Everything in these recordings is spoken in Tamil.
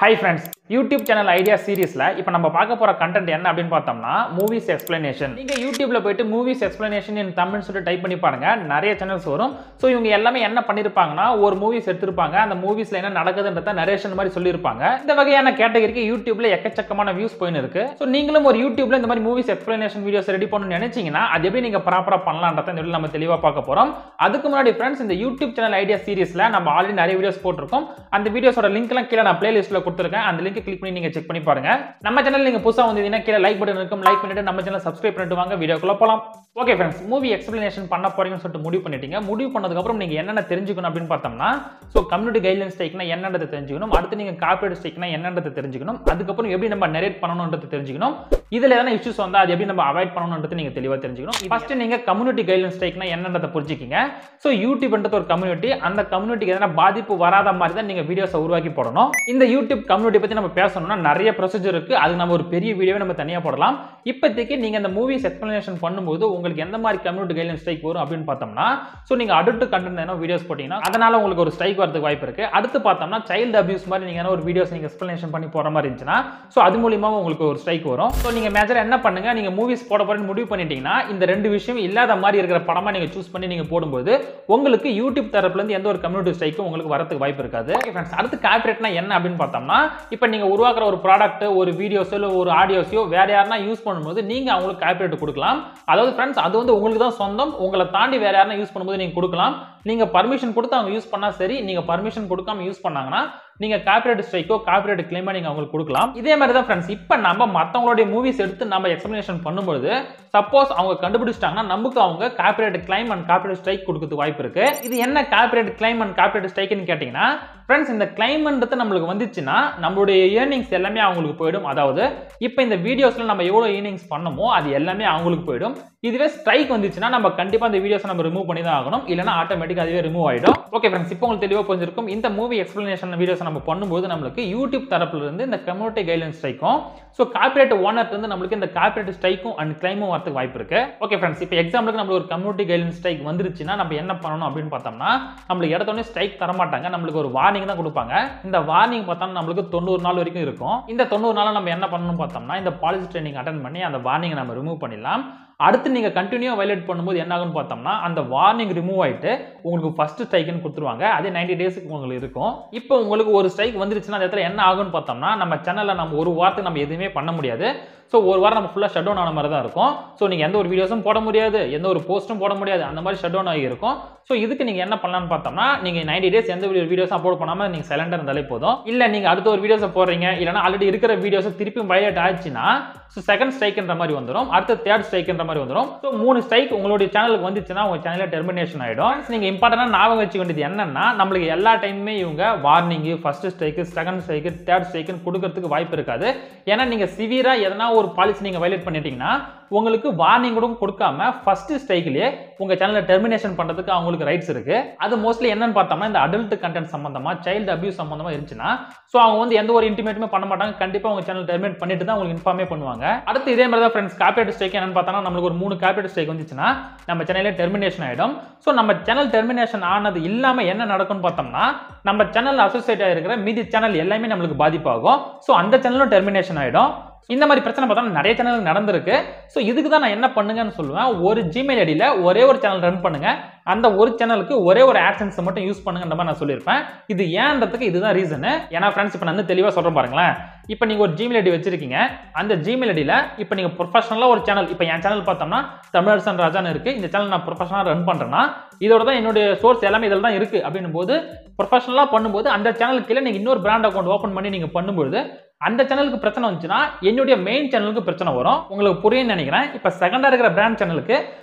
Hi friends, YouTube channel idea series la இப்ப நம்ம பார்க்க போற content என்ன அப்படினு பார்த்தோம்னா movies explanation. நீங்க YouTubeல போய்ட்டு movies explanation in Tamil சொல்லிட்டு டைப் பண்ணி பாருங்க நிறைய சேனல்ஸ் வரும். சோ இவங்க எல்லாமே என்ன பண்ணிருப்பாங்கன்னா ஒரு மூவிஸ் எடுத்துப்பாங்க அந்த மூவிஸ்ல என்ன நடக்குதுன்றத நரேஷன் மாதிரி சொல்லிருப்பாங்க. இந்த வகையான கேட்டகரிக்கு YouTubeல எக்கச்சக்கமான வியூஸ் போயின்னு இருக்கு. சோ நீங்களும் ஒரு YouTubeல இந்த மாதிரி movies explanation வீடியோஸ் ரெடி பண்ணனும்னு நினைச்சீங்கன்னா அது எப்படி நீங்க ப்ராப்பரா பண்ணலாம்ன்றத இந்த வீடியோல நம்ம தெளிவா பார்க்க போறோம். அதுக்கு முன்னாடி फ्रेंड्स இந்த YouTube channel idea சீரிஸ்ல நம்ம ஆல்ரெடி நிறைய வீடியோஸ் போட்டுருக்கோம். அந்த வீடியோஸோட லிங்க் எல்லாம் கீழ நான் பிளேலிஸ்ட்ல கொடுத்திருக்கேன். அந்த லிங்க் கிளிக் பண்ணி நீங்க செக் பண்ணி பாருங்க. நம்ம சேனல் நீங்க புதுசா வந்தீங்கன்னா கீழ லைக் பட்டன் இருக்கும். லைக் பண்ணிட்டு நம்ம சேனலை சப்ஸ்கிரைப் பண்ணிட்டு வாங்க வீடியோக்குள்ள போலாம். ஓகே फ्रेंड्स மூவி எக்ஸ்பிளனேஷன் பண்ண போறீங்கன்னு சொல்லிட்டு முடிவு பண்ணிட்டீங்க. முடிவு பண்ணதுக்கு அப்புறம் நீங்க என்னென்ன தெரிஞ்சுக்கணும் அப்படினு பார்த்தோம்னா சோ கம்யூனிட்டி கைட்லைன்ஸ் ஸ்ட்ரைக்னா என்னன்றதை தெரிஞ்சுக்கணும். அடுத்து நீங்க காப்பிரைட் ஸ்ட்ரைக்னா என்னன்றதை தெரிஞ்சுக்கணும். அதுக்கு அப்புறம் எப்படி நம்ம நரேட் பண்ணனும்ன்றதை தெரிஞ்சுக்கணும். இதுல எதனா இஷ்யூஸ் வந்தா அது எப்படி நம்ம அவாய்ட் பண்ணனும்ன்றதை நீங்க தெளிவா தெரிஞ்சுக்கணும். ஃபர்ஸ்ட் நீங்க கம்யூனிட்டி கைட்லைன்ஸ் ஸ்ட்ரைக்னா என்னன்றதை புரிஞ்சுக்கிங்க. சோ யூடியூப்ன்றது ஒரு கம்யூனிட்டி. அந்த கம்யூனிட்டிக்கு எதனா பாதிப்பு வராத மாதிரி தான் நீங்க வீடியோஸ் உருவாக்கி போடணும். இந்த யூடியூப் கம்யூனிட்டி பத்தி நம்ம பேசணும்னா நிறைய ப்ரொசீஜர் இருக்கு. அது நம்ம ஒரு பெரிய வீடியோவை நம்ம தனியா போடலாம். இப்போதைக்கு நீங்க இந்த மூவிஸ் எக்ஸ்பிளனேஷன் பண்ணும்போது உங்களுக்கு எந்த மாதிரி கம்யூனிட்டி கைட்லைன்ஸ் ஸ்ட்ரைக் வரும் அப்படின்னு பார்த்தோம்னா சோ நீங்க அடல்ட் கண்டென்ட் ஏதோ வீடியோஸ் போட்டீங்கன்னா அதனால உங்களுக்கு ஒரு ஸ்ட்ரைக் வரதுக்கு வாய்ப்பு இருக்கு. அடுத்து பார்த்தோம்னா சைல்ட் அபியூஸ் மாதிரி நீங்க ஒரு வீடியோஸ் நீங்க எக்ஸ்பிளனேஷன் பண்ணி போற மாதிரி இருந்துச்சுன்னா சோ அது மூலமா உங்களுக்கு ஒரு ஸ்ட்ரைக் வரும். சோ நீங்க மேஜரா என்ன பண்ணுங்க, நீங்க மூவிஸ் போட போறேன்னு முடிவு பண்ணிட்டீங்கன்னா இந்த ரெண்டு விஷயம் இல்லாத மாதிரி இருக்கிற படமா நீங்க சூஸ் பண்ணி நீங்க போடும்போது உங்களுக்கு யூடியூப் தரப்புல இருந்து எந்த ஒரு கம்யூனிட்டி ஸ்ட்ரைக்கும் உங்களுக்கு வரதுக்கு வாய்ப்பு இருக்காது. ஓகே फ्रेंड्स அடுத்து காப்பிரைட்னா என்ன அப்படின்னு பார்த்தோம்னா இப்போ நீங்க உருவாக்குற ஒரு ப்ராடக்ட் ஒரு வீடியோஸோ இல்ல ஒரு ஆடியோஸோ வேற யாரனா யூஸ் பண்ணும்போது நீங்க அவங்களுக்கு காப்பிரைட் கொடுக்கலாம். அதாவது फ्रेंड्स அது வந்து உங்களுக்கு தான் சொந்தம். உங்களை தாண்டி வேற யாரனா யூஸ் பண்ணும்போது நீங்க கொடுக்கலாம். நீங்க பர்மிஷன் கொடுத்து அவங்க யூஸ் பண்ணா சரி, நீங்க பர்மிஷன் கொடுக்காம யூஸ் பண்ணாங்கன்னா நீங்க காப்பிரைட் ஸ்ட்ரைக்கோ காப்பிரைட் கிளைமோ நீங்க அவங்களுக்கு கொடுக்கலாம். இதே மாதிரி தான் फ्रेंड्स இப்போ நம்ம மத்தவங்களுடைய மூவிஸ் எடுத்து நம்ம எக்ஸ்பிளனேஷன் பண்ணும்போது சப்போஸ் அவங்க கண்டுபிடிச்சிட்டாங்கன்னா நமக்கு அவங்க copyright claim and copyright strike கொடுக்கிறதுக்கு வாய்ப்பு இருக்கு. இது என்ன காப்பிரைட் கிளைம் அண்ட் காப்பிரைட் ஸ்ட்ரைக்னு கேட்டீங்கன்னா फ्रेंड्स இந்த கிளைம்ன்றது நமக்கு வந்துச்சுன்னா நம்மளுடைய earnings எல்லாமே அவங்களுக்கு போய்டும். அதாவது இப்போ இந்த வீடியோஸ்ல நம்ம எவ்வளவு earnings பண்ணமோ அது எல்லாமே அவங்களுக்கு போய்டும். இதுவே ஸ்ட்ரைக் வந்துச்சுன்னா நம்ம கண்டிப்பா இந்த வீடியோஸ் நம்ம ரிமூவ் பண்ணி தான் ஆகணும். இல்லனா ஆட்டோமேட்டிக்கா அதுவே ரிமூவ் ஆயிடும். ஓகே फ्रेंड्स இப்போ உங்களுக்கு தெளிவா புரிஞ்சிருக்கும். இந்த மூவி எக்ஸ்பிளனேஷன் வீடியோஸ் நம்ம பண்ணும்போது நமக்கு YouTube தரப்புல இருந்து இந்த கம்யூனிட்டி கைட்லைன்ஸ் ஸ்ட்ரைக்கும் சோ காப்பிரைட் ஓனர் இருந்து நமக்கு இந்த காப்பிரைட் ஸ்ட்ரைக்கும் அண்ட் கிளைமும் வரதுக்கு வாய்ப்பு இருக்கு. ஓகே फ्रेंड्स இப்போ எக்ஸாம்பிளுக்கு நம்ம ஒரு கம்யூனிட்டி கைட்லைன்ஸ் ஸ்ட்ரைக் வந்துருச்சுன்னா நம்ம என்ன பண்ணனும் அப்படின்னு பார்த்தோம்னா நமக்கு எடுத்தோனே ஸ்ட்ரைக் தர மாட்டாங்க. நமக்கு ஒரு வார்னிங் தான் கொடுப்பாங்க. இந்த வார்னிங் பார்த்தா நமக்கு 90 நாள் வரைக்கும் இருக்கும். இந்த 90 நாள்ல நம்ம என்ன பண்ணனும் பார்த்தோம்னா இந்த பாலிசி ட்ரைனிங் அட்டெண்ட் பண்ணி அந்த வார்னிங் நம்ம ரிமூவ் பண்ணிடலாம். அடுத்து நீங்க கண்டினியூ வயலேட் பண்ணும்போது என்ன ஆகும்னு பார்த்தோம்னா அந்த வார்னிங் ரிமூவ் ஆயிட்டு உங்களுக்கு ஃபர்ஸ்ட் ஸ்ட்ரைக்னு கொடுத்துருவாங்க. அதே 90 டேஸ்க்கு உங்களுக்கு இருக்கும். இப்போ உங்களுக்கு ஒரு ஸ்ட்ரைக் வந்துருச்சுன்னா அந்த இடத்துல என்ன ஆகும்னு பார்த்தோம்னா நம்ம சேனல்ல நம்ம ஒரு வாரத்துக்கு நம்ம எதுவுமே பண்ண முடியாது. சோ ஒரு வாரம் நம்ம ஃபுல்லா ஷட் டவுன் ஆன மாதிரி தான் இருக்கும். சோ நீங்க எந்த ஒரு வீடியோஸும் போட முடியாது, எந்த ஒரு போஸ்டும் போட முடியாது. அந்த மாதிரி ஷட் டவுன் ஆகி இருக்கும். சோ இதுக்கு நீங்க என்ன பண்ணலாம்னு பார்த்தோம்னா நீங்க 90 டேஸ் எந்த வீடியோஸ் அப்லோட் பண்ணாம நீங்க சைலண்டா இருந்தாலே போதும். இல்ல நீங்க அடுத்த ஒரு வீடியோஸ் போடுறீங்க இல்லனா ஆல்ரெடி இருக்கிற வீடியோஸ் திருப்பி வயலேட் ஆச்சுன்னா சோ செகண்ட் ஸ்ட்ரைக்ன்ற மாதிரி வந்துரும். அடுத்து தேர்ட் ஸ்ட்ரைக்ன்ற மாதிரி வந்துரும். சோ மூணு ஸ்ட்ரைக் உங்களுடைய சேனலுக்கு வந்துச்சுன்னா உங்க சேனல்ல டெர்மினேஷன் ஆயிடும். நீங்க இம்பார்ட்டன்ட்டா ஞாபகம் வச்சுக்க வேண்டியது என்னன்னா நமக்கு எல்லா டைமுமே இவங்க warning first strike second strike third ஸ்ட்ரைக்னு கொடுக்கிறதுக்கு வாய்ப்பு இருக்காது. ஏன்னா நீங்க சிவியரா எதனா ஒரு பாலிசி நீங்க வயலேட் பண்ணிட்டீங்கன்னா உங்களுக்கு வார்னிங் கூட கொடுக்காம ஃபர்ஸ்ட் ஸ்ட்ரைக்லயே உங்க சேனலை டெர்மினேஷன் பண்றதுக்கு அவங்களுக்கு ரைட்ஸ் இருக்கு. அது மோஸ்ட்லி என்னன்னு பார்த்தோம்னா இந்த அடல்ட் கண்டென்ட் சம்பந்தமா சைல்ட் அபியூஸ் சம்பந்தமா இருந்துச்சுன்னா சோ அவங்க வந்து எந்த ஒரு இன்டிமேட்டுமே பண்ண மாட்டாங்க. கண்டிப்பா உங்க சேனல் டெர்மினேட் பண்ணிட்டு தான் உங்களுக்கு இன்ஃபார்மே பண்ணுவாங்க. அடுத்து இதே மாதிரி தான் फ्रेंड्स காப்பிரைட் ஸ்ட்ரைக் என்னன்னு பார்த்தா நமக்கு ஒரு 3 காப்பிரைட் ஸ்ட்ரைக் வந்துச்சுன்னா நம்ம சேனல்ல டெர்மினேஷன் ஆயிடும். சோ நம்ம சேனல் டெர்மினேஷன் ஆனது இல்லாம என்ன நடக்கும்னு பார்த்தோம்னா நம்ம சேனல் அசோசியேட் ஆயிருக்கிற மீதி சேனல் எல்லாமே நமக்கு பாதிப்பாகும். சோ அந்த சேனலும் டெர்மினேஷன் ஆயிடும். இந்த மாதிரி பிரச்சனை பார்த்தா நிறைய சேனல் நடந்திருக்கு. சோ இதுக்கு தான் நான் என்ன பண்ணுங்கன்னு சொல்லுவேன், ஒரு ஜிமெயில் ஐடியில ஒரே ஒரு சேனல் ரன் பண்ணுங்க. அந்த ஒரு சேனலுக்கு ஒரே ஒரு AdSense மட்டும் யூஸ் பண்ணுங்கன்ற மாதிரி நான் சொல்லியிருப்பேன். இது ஏன்றதுக்கு இதுதான் ரீசன். ஏன்னா फ्रेंड्स இப்போ நான் தெளிவா சொல்றேன் பாருங்களேன். இப்போ நீங்க ஒரு ஜிமெயில் ஐடி வச்சிருக்கீங்க. அந்த ஜிமெயில் ஐடியில இப்போ நீங்க ப்ரொஃபஷனலா ஒரு சேனல் இப்போ என் சேனல் பார்த்தோம்னா தமிழரசன் ராஜான்னு இருக்கு. இந்த சேனல் நான் ப்ரொஃபஷனலா ரன் பண்றேன்னா இதோட தான் என்னுடைய சோர்ஸ் எல்லாமே இதெல்லாம் தான் இருக்கு. அப்படின்னும் போது ப்ரொஃபஷனலா பண்ணும்போது அந்த சேனலுக்கு கீழ நீங்க இன்னொரு பிராண்ட் அக்கவுண்ட் ஓபன் பண்ணி நீங்க பண்ணும்போது அந்த சேனலுக்கு பிரச்சனை வந்துச்சுன்னா என்னுடைய மெயின் சேனலுக்கு பிரச்சனை வரும். உங்களுக்கு புரியும்னு நினைக்கிறேன். இப்போ செகண்டா இருக்கிற பிராண்ட் சேனலுக்கு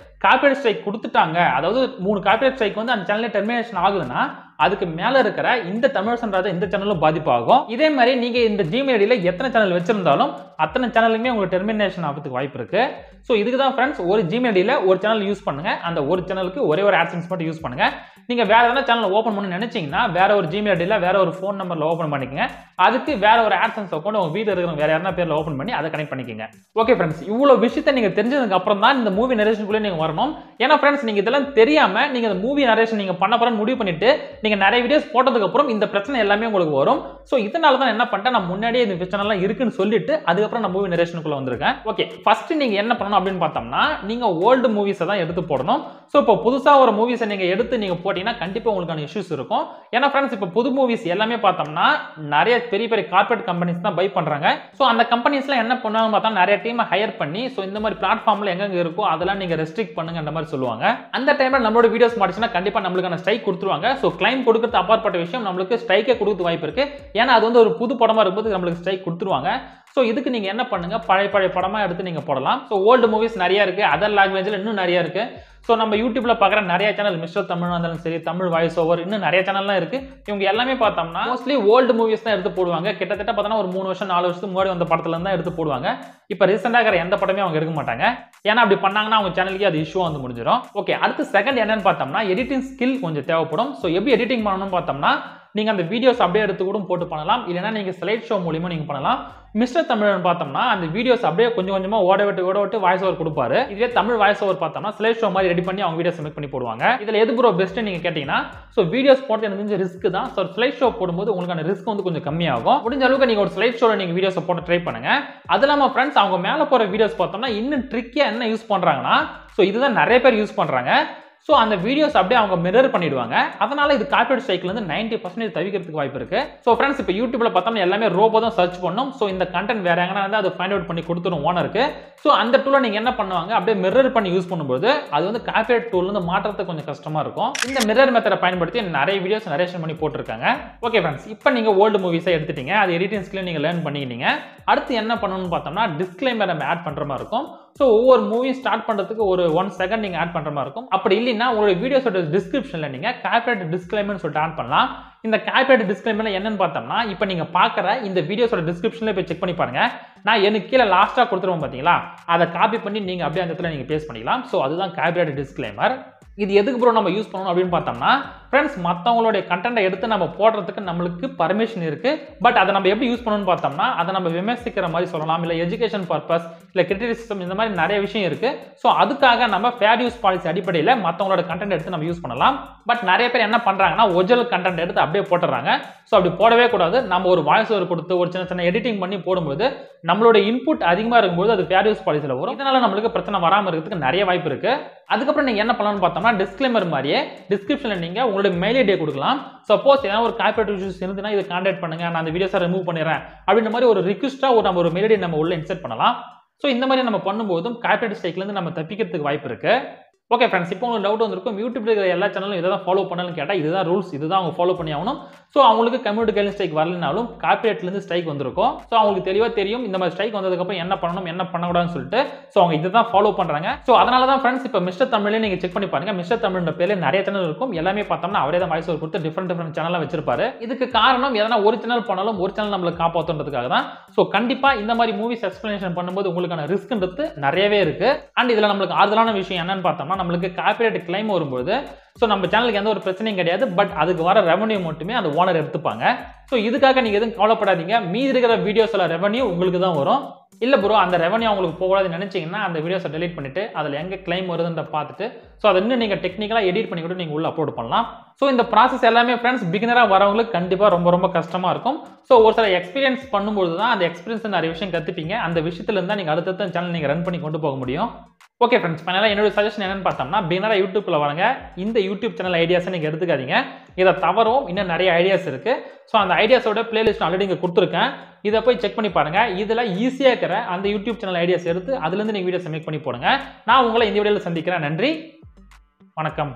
காப்பிரைட் ஸ்ட்ரைக் கொடுத்துட்டாங்க. அதாவது 3 காப்பிரைட் ஸ்ட்ரைக் வந்து அந்த சேனல்ல டெர்மினேஷன் ஆகுதுன்னா அதுக்கு மேல இருக்கிற இந்த தமிழரசன் ராஜா இந்த சேனலும் பாதிப்பாகும். இதே மாதிரி நீங்க இந்த ஜிமெயில் ஐடியில எத்தனை சேனல் வச்சிருந்தாலும் அத்தனை சேனலுமே உங்களுக்கு டெர்மினேஷன் ஆகிறதுக்கு வாய்ப்பு இருக்கு. சோ இதுக்கு தான் फ्रेंड्स ஒரு ஜிமெயில் ஐடியில ஒரு சேனல் யூஸ் பண்ணுங்க. அந்த ஒரு சேனலுக்கு ஒரே ஒரு AdSense மட்டும் யூஸ் பண்ணுங்க. நீங்க வேற ஏதாவது சேனல் ஓபன் பண்ண நினைச்சீங்கன்னா வேற ஒரு ஜிமெயில் ஐடியில வேற ஒரு ஃபோன் நம்பர்ல ஓபன் பண்ணிக்கங்க. அதுக்கு வேற ஒரு AdSense அக்கவுண்ட் உங்க வீட்ல இருக்கிற வேற யாரனா பேர்ல ஓபன் பண்ணி அதை கனெக்ட் பண்ணிக்கங்க. ஓகே फ्रेंड्स இவ்வளவு விஷயத்தை நீங்க தெரிஞ்சதுக்கு அப்புறம் தான் இந்த மூவி நரேஷனுக்குள்ள நீங்க வரணும். ஏன்னா फ्रेंड्स நீங்க இதெல்லாம் தெரியாம நீங்க இந்த மூவி நரேஷன் நீங்க பண்ண போறன்னு முடிவு பண்ணிட்டு நீங்க நிறைய வீடியோஸ் போட்டதுக்கு அப்புறம் இந்த பிரச்சனை எல்லாமே உங்களுக்கு வரும். சோ இதனால தான் என்ன பண்ணிட்டேன், நான் முன்னாடியே இந்த பிரச்சனை எல்லாம் இருக்குன்னு சொல்லிட்டு அதுக்கப்புறம் நான் மூவி நரேஷனுக்குள்ள வந்திருக்கேன். ஓகே, ஃபர்ஸ்ட் நீங்க என்ன பண்ணணும் அப்படின்னு பார்த்தோம்னா, நீங்க ஓல்டு மூவிஸை தான் எடுத்து போடணும். சோ இப்போ புதுசா ஒரு மூவிஸை நீங்க எடுத்து நீங்க போட்டீங்கன்னா கண்டிப்பா உங்களுக்கான இஷ்யூஸ் இருக்கும். ஏன்னா ஃப்ரெண்ட்ஸ், இப்போ புது மூவிஸ் எல்லாமே பார்த்தோம்னா நிறைய பெரிய பெரிய கார்ப்பரேட் கம்பெனிஸ் தான் பை பண்றாங்க. சோ அந்த கம்பெனிஸ்லாம் என்ன பண்ணுவாங்க பார்த்தா, நிறைய டீமை ஹையர் பண்ணி சோ இந்த மாதிரி பிளாட்ஃபார்ம்ல எங்க இருக்கோ அதெல்லாம் நீங்க ரெஸ்ட்ரிக்ட் பண்ணுங்க அந்த மாதிரி சொல்லுவாங்க. அந்த டைம்ல நம்மளோட வீடியோஸ் மாட்டுச்சுன்னா கண்டிப்பா நம்மளுக்கான ஸ்ட்ரைக் கொடுத்துருவாங்க. சோ கிளைம் கொடுக்கிறது அப்பாற்பட்ட விஷயம், நம்மளுக்கு ஸ்ட்ரைக்கே கொடுக்க வாய்ப்பு இருக்கு. ஏன்னா அது வந்து ஒரு புது படமா இருக்கும்போது நம்மளுக்கு ஸ்ட்ரைக் கொடுத்துருவாங்க. சோ இதுக்கு நீங்க என்ன பண்ணுங்க, பழைய படமா எடுத்து நீங்க போடலாம். சோ ஓல்டு மூவிஸ் நிறைய இருக்கு, அதர் லாங்குவேஜ்ல இன்னும் நிறைய இருக்கு. சோ நம்ம யூடியூப்ல பாக்குற நிறைய சேனல், மிஸ்டர் தமிழ் வந்தாலும் சரி, தமிழ் வாய்ஸ் ஓவர், இன்னும் நிறைய சேனல்லாம் இருக்கு. இவங்க எல்லாமே பார்த்தோம்னா மோஸ்ட்லி ஓல்டு மூவிஸ் தான் எடுத்து போடுவாங்க. கிட்டத்தட்ட பார்த்தோம்னா ஒரு 3 வருஷம் 4 வருஷத்துக்கு முன்னாடி வந்த படத்துல இருந்தா எடுத்து போடுவாங்க. இப்ப ரீசெண்டா இருக்கிற எந்த படமே அவங்க எடுக்க மாட்டாங்க. ஏன்னா அப்படி பண்ணாங்கன்னா அவங்க சேனலுக்கு அது இஷ்யூ வந்து முடிஞ்சிடும். ஓகே, அடுத்து செகண்ட் என்னன்னு பார்த்தோம்னா, எடிட்டிங் ஸ்கில் கொஞ்சம் தேவைப்படும். சோ எப்படி எடிட்டிங் பண்ணணும்னு பார்த்தோம்னா, நீங்க அந்த வீடியோஸ் அப்படியே எடுத்து கூட போட்டு பண்ணலாம், இல்லைன்னா நீங்க ஸ்லைட் ஷோ மூலமா நீங்க பண்ணலாம். மிஸ்டர் தமிழன் பார்த்தோம்னா அந்த வீடியோஸ் அப்படியே கொஞ்சம் கொஞ்சமா ஓட விட்டு வாய்ஸ் ஓவர் கொடுப்பாரு. இதுவே தமிழ் வாய்ஸ் ஓவர் பார்த்தோம்னா ஸ்லைட் ஷோ மாதிரி ரெடி பண்ணி அவங்க வீடியோஸ் மேக் பண்ணி போடுவாங்க. இதுல எது ப்ரோ பெஸ்ட் நீங்க கேட்டீங்கன்னா, சோ வீடியோஸ் போடுறது எனக்கு கொஞ்சம் ரிஸ்க் தான். சோ ஸ்லைட் ஷோ போடும்போது உங்களுக்கான ரிஸ்க் வந்து கொஞ்சம் கம்மியாகும். முடிஞ்ச அளவுக்கு நீங்க ஒரு ஸ்லைட் ஷோல நீங்க வீடியோஸ் போட்டு ட்ரை பண்ணுங்க. அது இல்லாம ஃப்ரெண்ட்ஸ், அவங்க மேல போற வீடியோஸ் பார்த்தோம்னா இன்னும் ட்ரிக்கியா என்ன யூஸ் பண்றாங்கன்னா, சோ இதுதான் நிறைய பேர் யூஸ் பண்றாங்க. சோ அந்த வீடியோஸ் அப்படியே அவங்க மிரர் பண்ணிடுவாங்க. அதனால இது கார்ப்பரேட் ஸ்ட்ரைக்ல இருந்து 90% தவிர்க்கிறதுக்கு வாய்ப்பு இருக்கு. சோ ஃப்ரெண்ட்ஸ், இப்போ யூடியூப்ல பார்த்தோம்னா எல்லாமே ரோபோ தான் சர்ச் பண்ணும். சோ இந்த கண்டென்ட் வேற எங்கனா இருந்தா அது ஃபைண்ட் அவுட் பண்ணி கொடுத்துரும் ஓனருக்கு. சோ அந்த டூலை நீங்க என்ன பண்ணுவாங்க, அப்படியே மிரர் பண்ணி யூஸ் பண்ணும்போது அது வந்து கார்ப்பரேட் டூல்ல இருந்து மாற்றத்துக்கு கொஞ்சம் கஷ்டமா இருக்கும். இந்த மிரர் மெத்தடை பயன்படுத்தி நிறைய வீடியோஸ் நரேஷன் பண்ணி போட்டுருக்காங்க. ஓகே ஃப்ரெண்ட்ஸ், இப்போ நீங்க ஓல்டு மூவிஸை எடுத்துட்டீங்க, அது எடிட்டிங் ஸ்கில் நீங்க லேர்ன் பண்ணிக்கிட்டீங்க. அடுத்து என்ன பண்ணணும்னு பார்த்தோம்னா, டிஸ்க்ளைமர் நம்ம ஆட் பண்ற மாதிரி இருக்கும். சோ ஒவ்வொரு மூவி ஸ்டார்ட் பண்றதுக்கு ஒரு 1 செகண்ட் நீங்க ஆட் பண்ற மாதிரி இருக்கும். அப்படி இல்லைன்னா உங்களுடைய வீடியோஸோட டிஸ்கிரிப்ஷன்ல நீங்க கார்ப்பரேட் டிஸ்க்ளைமர்னு சொல்லிட்டு ஆட் பண்ணலாம். இந்த கார்ப்பரேட் டிஸ்க்ளைமர்ல என்னன்னு பார்த்தோம்னா, இப்போ நீங்க பார்க்குற இந்த வீடியோஸோட டிஸ்கிரிப்ஷன்ல போய் செக் பண்ணி பாருங்க. நான் எனக்கு கீழே லாஸ்டா கொடுத்துருவோம் பாத்தீங்களா, அதை காப்பி பண்ணி நீங்க அப்படியே அந்த இடத்துல நீங்க பேஸ்ட் பண்ணிக்கலாம். சோ அதுதான் கார்ப்பரேட் டிஸ்க்ளைமர். இது எதுக்கு ப்ரோ நம்ம யூஸ் பண்ணணும் அப்படின்னு பார்த்தோம்னா, ஃப்ரெண்ட்ஸ், மற்றவங்களுடைய கண்டென்ட்டை எடுத்து நம்ம போடுறதுக்கு நம்மளுக்கு பர்மிஷன் இருக்கு. பட் அதை நம்ம எப்படி யூஸ் பண்ணணும்னு பார்த்தோம்னா, அதை நம்ம விமர்சிக்கிற மாதிரி சொல்லலாம், இல்லை எஜுகேஷன் பர்பஸ், இல்லை கிரிட்டிசிசம், இந்த மாதிரி நிறைய விஷயம் இருக்கு. ஸோ அதுக்காக நம்ம ஃபேர் யூஸ் பாலிசி அடிப்படையில் மற்றவங்களோட கண்டென்ட் எடுத்து நம்ம யூஸ் பண்ணலாம். பட் நிறைய பேர் என்ன பண்றாங்கன்னா, ஒரிஜினல் கண்டென்ட் எடுத்து அப்படியே போட்டுறாங்க. ஸோ அப்படி போடவே கூடாது. நம்ம ஒரு வாய்ஸ் ஓவர் கொடுத்து ஒரு சின்ன எடிட்டிங் பண்ணி போடும்போது நம்மளோட இன்புட் அதிகமாக இருக்கும்போது அது ஃபேர் யூஸ் பாலிசியில் வரும். இதனால நம்மளுக்கு பிரச்சனை வராமல் இருக்கிறதுக்கு நிறைய வாய்ப்பு இருக்கு. அதுக்கப்புறம் நீங்க என்ன பண்ணலாம்னு பார்த்தோம்னா, டிஸ்க்ளைமர் மாதிரியே டிஸ்கிரிப்ஷன்ல நீங்க உங்களுடைய மெயில் ஐடியை கொடுக்கலாம். சப்போஸ் ஏதாவது ஒரு கார்ப்பரேட் இஷ்யூஸ் இருந்துன்னா இதை கான்டாக்ட் பண்ணுங்க, நான் அந்த வீடியோஸை ரிமூவ் பண்ணிடுறேன் அப்படின்ற மாதிரி ஒரு ரிக்வெஸ்டா நம்ம ஒரு மெயில் ஐடி நம்ம உள்ள இன்சர்ட் பண்ணலாம். ஸோ இந்த மாதிரி நம்ம பண்ணும்போதும் கார்ப்பரேட் ஸ்ட்ரைக்ல இருந்து நம்ம தப்பிக்கிறதுக்கு வாய்ப்பு இருக்கு. ஓகே ஃப்ரெண்ட்ஸ், இப்போ உங்களுக்கு டவுட் வந்திருக்கும், யூடியூப்ல இருக்கிற எல்லா சேனலும் இதை தான் ஃபாலோ பண்ணலன்னு கேட்டால் இதுதான் ரூல்ஸ், இதுதான் அவங்க ஃபாலோ பண்ணி ஆகணும். ஸோ அவங்களுக்கு கம்யூனிட்டி கைட்லைன் ஸ்ட்ரைக் வரலனாலும் கார்ப்பரேட்லேருந்து ஸ்ட்ரைக் வந்திருக்கும். ஸோ அவங்களுக்கு தெளிவாக தெரியும் இந்த மாதிரி ஸ்ட்ரைக் வந்ததுக்கப்புறம் என்ன பண்ணணும் என்ன பண்ணக்கூடாதுன்னு சொல்லிட்டு. ஸோ அவங்க இதை தான் ஃபாலோ பண்ணுறாங்க. ஸோ அதனால தான் ஃப்ரெண்ட்ஸ், இப்போ மிஸ்டர் தமிழ்லேயே நீங்கள் செக் பண்ணி பாருங்க. மிஸ்டர் தமிழ்ன்ற பேரில் நிறைய சேனல் இருக்கும். எல்லாமே பார்த்தோம்னா அவரே தான் வாய்ஸ் ஓவர் கொடுத்து டிஃப்ரெண்ட் சேனலாக வச்சிருப்பாரு. இதுக்கு காரணம் எதனா ஒரு சேனல் பண்ணாலும் ஒரு சேனல் நம்மளுக்கு காப்பாற்றுன்றதுக்காக தான். ஸோ கண்டிப்பாக இந்த மாதிரி மூவிஸ் எக்ஸ்பிளனேஷன் பண்ணும்போது உங்களுக்கான ரிஸ்க்ன்றது நிறையவே இருக்கு. அண்ட் இதில் நம்மளுக்கு ஆறுதலான விஷயம் என்னன்னு பார்த்தோம்னா, நம்மளுக்கு கார்ப்பரேட் கிளைம் வரும்போது சோ நம்ம சேனலுக்கு எந்த ஒரு பிரச்சனையும் கிடையாது. பட் அதுக்கு வர ரெவன்யூ மட்டுமே அந்த ஓனர் எடுத்துப்பாங்க. சோ இதுக்காக நீங்க எதுவும் கவலைப்படாதீங்க. மீதி இருக்கிற வீடியோஸ்ல ரெவன்யூ உங்களுக்கு தான் வரும். இல்ல ப்ரோ, அந்த ரெவன்யூ உங்களுக்கு போகக்கூடாதுன்னு நினைச்சீங்கன்னா அந்த வீடியோஸை டெலீட் பண்ணிட்டு அதில் எங்க கிளைம் வருதுன்ற பார்த்துட்டு ஸோ அதை இன்னும் நீங்கள் டெக்னிக்கலாக எடிட் பண்ணி கூட நீங்கள் உள்ள அப்லோட் பண்ணலாம். ஸோ இந்த ப்ராசஸ் எல்லாமே ஃப்ரெண்ட்ஸ் பிகினராக வரவங்களுக்கு கண்டிப்பாக ரொம்ப கஷ்டமாக இருக்கும். ஸோ ஒரு சில எக்ஸ்பீரியன்ஸ் பண்ணும்போது தான் அந்த எக்ஸ்பீரியன்ஸ் நிறைய விஷயம் கற்றுப்பீங்க. அந்த விஷயத்துல இருந்தால் நீங்கள் அடுத்த சேனல் நீங்கள் ரன் பண்ணி கொண்டு போக முடியும். ஓகே ஃப்ரெண்ட்ஸ், ஃபைனலாக என்னோட சஜஷன் என்னன்னு பார்த்தோம்னா, பிகினராக யூடியூப்ல வரங்க இந்த யூடியூப் சேனல் ஐடியாஸை நீங்கள் எடுத்துக்காதீங்க. இதை தவறும் இன்னும் நிறைய ஐடியாஸ் இருக்கு. ஸோ அந்த ஐடியாஸோட பிளேலிஸ்ட் ஆல்ரெடி இங்கே கொடுத்துருக்கேன். இதை போய் செக் பண்ணி பாருங்க. இதில் ஈஸியாக இருக்கிற அந்த யூடியூப் சேனல் ஐடியாஸ் எடுத்து அதுலேருந்து நீங்கள் வீடியோஸ் மேக் பண்ணி போடுங்க. நான் உங்களை இந்த வீடியோவில் சந்திக்கிறேன். நன்றி, வணக்கம்.